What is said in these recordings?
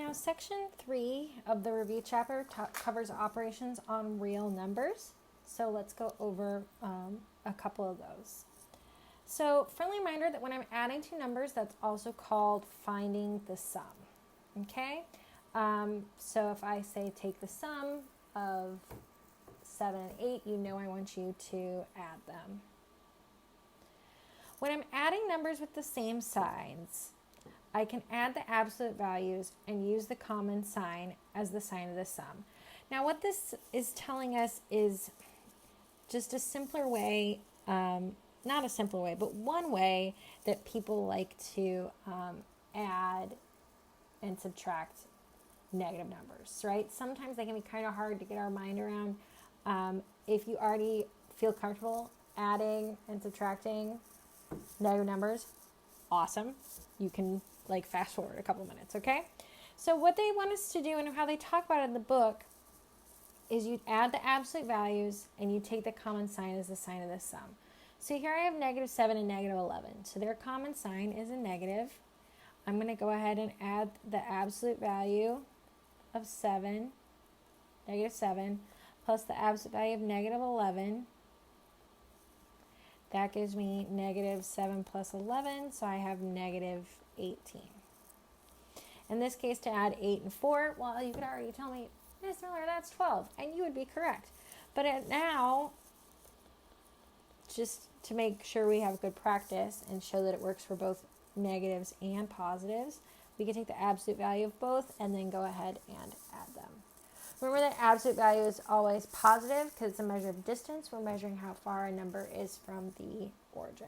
Now, section 3 of the review chapter covers operations on real numbers. So let's go over a couple of those. So, friendly reminder that when I'm adding two numbers, that's also called finding the sum. Okay? So if I say take the sum of 7 and 8, you know I want you to add them. When I'm adding numbers with the same signs, I can add the absolute values and use the common sign as the sign of the sum. Now, what this is telling us is just a simpler way, not a simpler way, but one way that people like to add and subtract negative numbers, right? Sometimes they can be kind of hard to get our mind around. If you already feel comfortable adding and subtracting negative numbers, awesome. You can fast forward a couple minutes, okay? So what they want us to do and how they talk about it in the book is you add the absolute values and you take the common sign as the sign of the sum. So here I have negative 7 and negative 11. So their common sign is a negative. I'm going to go ahead and add the absolute value of 7, negative 7, plus the absolute value of negative 11. That gives me negative 7 plus 11, so I have negative 18. In this case, to add 8 and 4, well, you could already tell me, Miss Miller, that's 12, and you would be correct. But now, just to make sure we have good practice and show that it works for both negatives and positives, we can take the absolute value of both and then go ahead and add them. Remember that absolute value is always positive because it's a measure of distance. We're measuring how far a number is from the origin.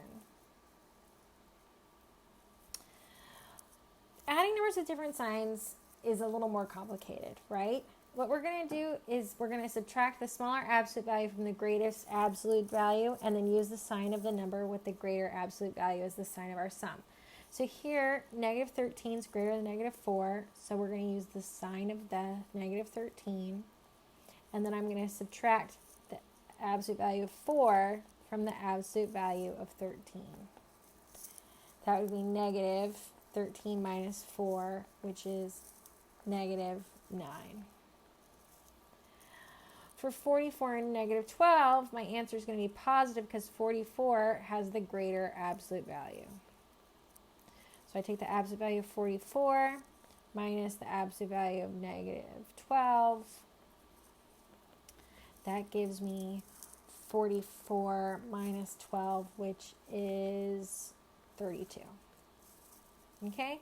Adding numbers with different signs is a little more complicated, right? What we're going to do is we're going to subtract the smaller absolute value from the greatest absolute value and then use the sign of the number with the greater absolute value as the sign of our sum. So here, negative 13 is greater than negative 4, so we're going to use the sign of the negative 13. And then I'm going to subtract the absolute value of 4 from the absolute value of 13. That would be negative 13 minus 4, which is negative 9. For 44 and negative 12, my answer is going to be positive because 44 has the greater absolute value. So I take the absolute value of 44 minus the absolute value of negative 12. That gives me 44 minus 12, which is 32. Okay?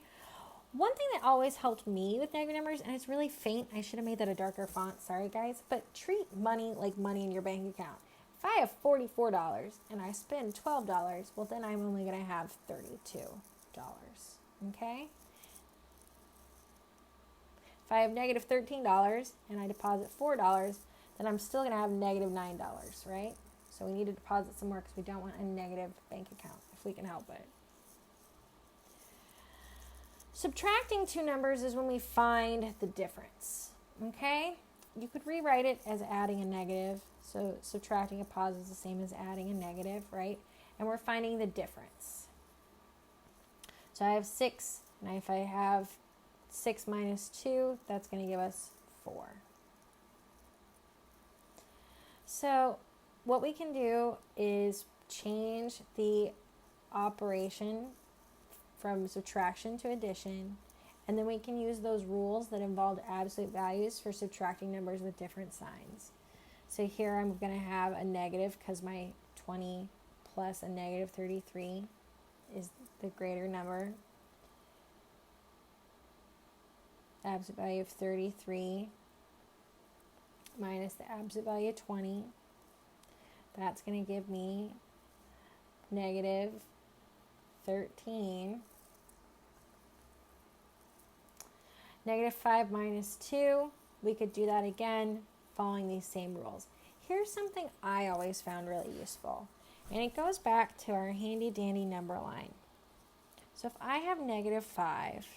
One thing that always helped me with negative numbers, and it's really faint, I should have made that a darker font, sorry guys, but treat money like money in your bank account. If I have $44 and I spend $12, well then I'm only going to have $32. Okay? If I have negative $13 and I deposit $4, then I'm still going to have negative $9, right? So we need to deposit some more because we don't want a negative bank account if we can help it. Subtracting two numbers is when we find the difference, okay? You could rewrite it as adding a negative. So subtracting a positive is the same as adding a negative, right? And we're finding the difference. So I have 6, and if I have 6 minus 2, that's going to give us 4. So what we can do is change the operation from subtraction to addition, and then we can use those rules that involve absolute values for subtracting numbers with different signs. So here I'm going to have a negative because my 20 plus a negative 33 is the greater number. Absolute value of 33 minus the absolute value of 20. That's going to give me negative 13. Negative 5 minus 2. We could do that again following these same rules. Here's something I always found really useful. And it goes back to our handy dandy number line. So if I have negative 5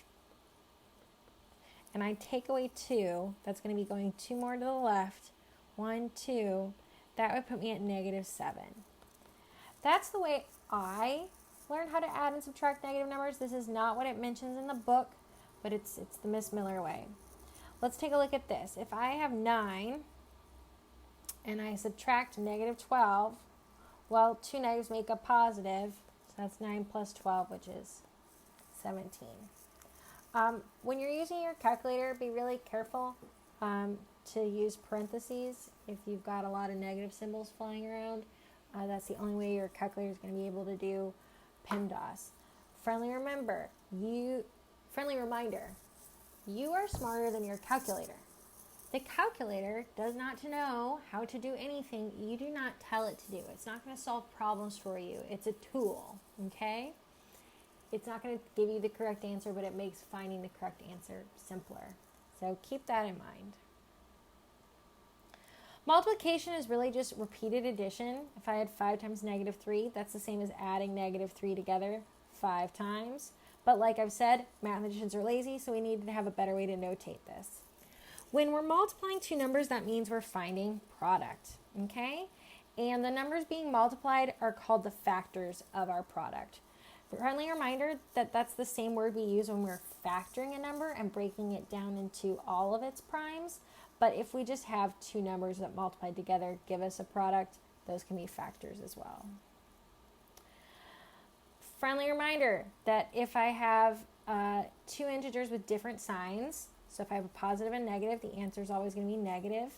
and I take away 2, that's going to be going 2 more to the left, 1, 2, that would put me at negative 7. That's the way I learned how to add and subtract negative numbers. This is not what it mentions in the book, but it's the Miss Miller way. Let's take a look at this. If I have 9 and I subtract negative 12, well, 2 negatives make a positive, so that's 9 plus 12, which is 17. When you're using your calculator, be really careful to use parentheses if you've got a lot of negative symbols flying around. That's the only way your calculator is going to be able to do PEMDAS. Friendly reminder, you are smarter than your calculator. The calculator does not know how to do anything you do not tell it to do. It's not going to solve problems for you. It's a tool, okay? It's not going to give you the correct answer, but it makes finding the correct answer simpler. So keep that in mind. Multiplication is really just repeated addition. If I had 5 times negative 3, that's the same as adding negative 3 together 5 times. But like I've said, mathematicians are lazy, so we need to have a better way to notate this. When we're multiplying two numbers, that means we're finding product, okay? And the numbers being multiplied are called the factors of our product. Friendly reminder that that's the same word we use when we're factoring a number and breaking it down into all of its primes. But if we just have two numbers that multiplied together give us a product, those can be factors as well. Friendly reminder that if I have two integers with different signs, so if I have a positive and negative, the answer is always going to be negative.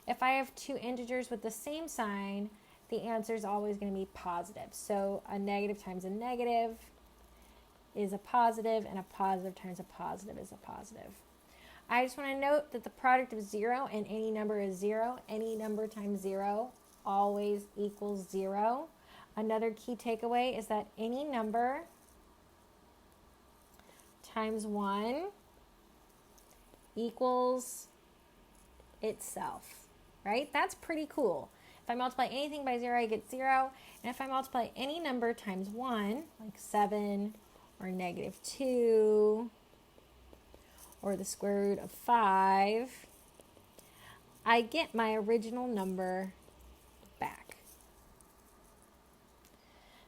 If I have two integers with the same sign, the answer is always going to be positive. So a negative times a negative is a positive, and a positive times a positive is a positive. I just want to note that the product of 0 and any number is 0. Any number times 0 always equals 0. Another key takeaway is that any number times 1 equals itself, right? That's pretty cool. If I multiply anything by 0, I get 0. And if I multiply any number times 1, like 7 or negative 2 or the square root of 5, I get my original number back.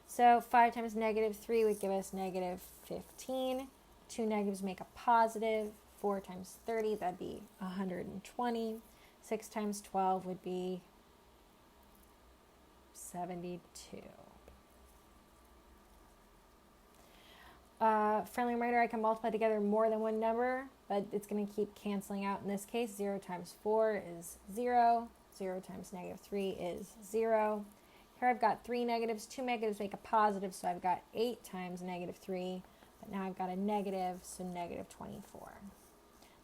So 5 times negative 3 would give us negative 15. Two negatives make a positive. 4 times 30, that'd be 120. 6 times 12 would be 72. Friendly reminder, I can multiply together more than one number, but it's going to keep canceling out in this case. 0 times 4 is 0. 0 times negative 3 is 0. Here I've got 3 negatives. 2 negatives make a positive, so I've got 8 times negative 3. But now I've got a negative, so negative 24.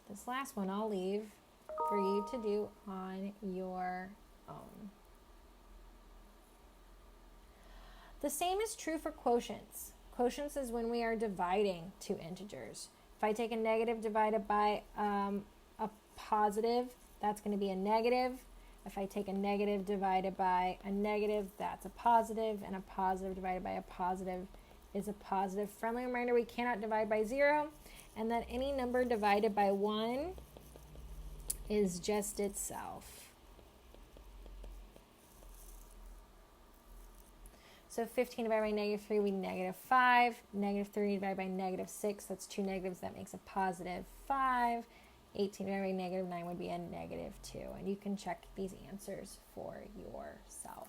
This last one I'll leave for you to do on your own. The same is true for quotients. Quotients is when we are dividing two integers. If I take a negative divided by a positive, that's going to be a negative. If I take a negative divided by a negative, that's a positive, and a positive divided by a positive is a positive. Friendly reminder, we cannot divide by 0, and that any number divided by 1 is just itself. So 15 divided by negative 3 would be negative 5. Negative 30 divided by negative 6, that's two negatives, that makes a positive 5. 18 divided by negative 9 would be a negative 2. And you can check these answers for yourself.